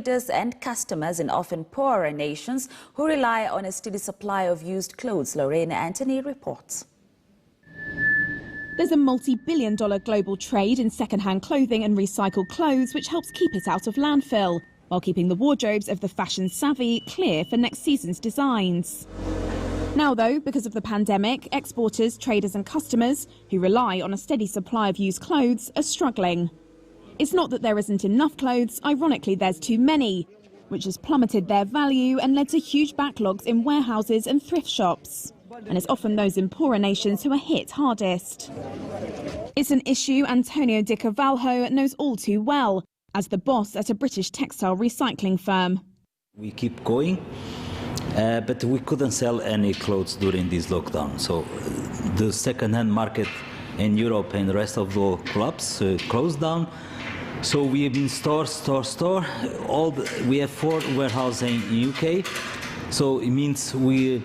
traders and customers in often poorer nations who rely on a steady supply of used clothes. Lorraine Anthony reports. There's a multi-billion-dollar global trade in second-hand clothing and recycled clothes, which helps keep it out of landfill, while keeping the wardrobes of the fashion-savvy clear for next season's designs. Now, though, because of the pandemic, exporters, traders and customers who rely on a steady supply of used clothes are struggling. It's not that there isn't enough clothes, ironically there's too many, which has plummeted their value and led to huge backlogs in warehouses and thrift shops. And it's often those in poorer nations who are hit hardest. It's an issue Antonio Di Cavalho knows all too well, as the boss at a British textile recycling firm. We keep going, but we couldn't sell any clothes during this lockdown. So the second-hand market in Europe and the rest of the clubs closed down. So we have been store. We have 4 warehouses in UK. So it means we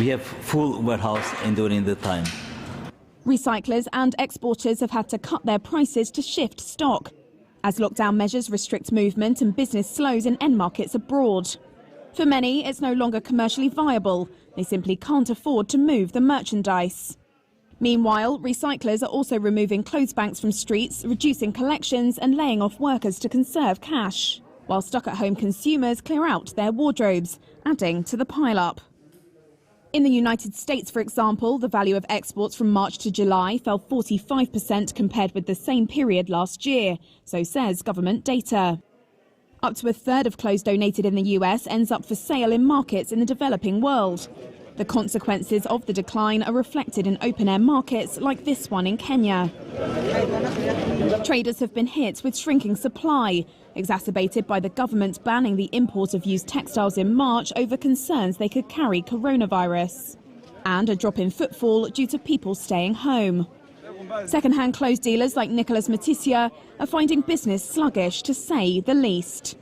have full warehouse during the time. Recyclers and exporters have had to cut their prices to shift stock, as lockdown measures restrict movement and business slows in end markets abroad. For many, it's no longer commercially viable. They simply can't afford to move the merchandise. Meanwhile, recyclers are also removing clothes banks from streets, reducing collections and laying off workers to conserve cash, while stuck-at-home consumers clear out their wardrobes, adding to the pile-up. In the United States, for example, the value of exports from March to July fell 45% compared with the same period last year, so says government data. Up to a third of clothes donated in the US ends up for sale in markets in the developing world. The consequences of the decline are reflected in open-air markets like this one in Kenya. Traders have been hit with shrinking supply, exacerbated by the government banning the import of used textiles in March over concerns they could carry coronavirus, and a drop in footfall due to people staying home. Second-hand clothes dealers like Nicholas Matisia are finding business sluggish, to say the least.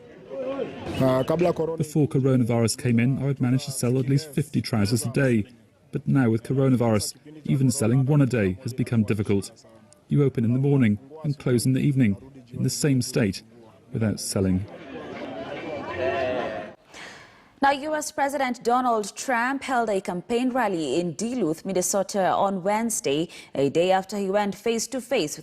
Before coronavirus came in, I would manage to sell at least 50 trousers a day. But now with coronavirus, even selling one a day has become difficult. You open in the morning and close in the evening, in the same state, without selling. Now, U.S. President Donald Trump held a campaign rally in Duluth, Minnesota on Wednesday, a day after he went face-to-face with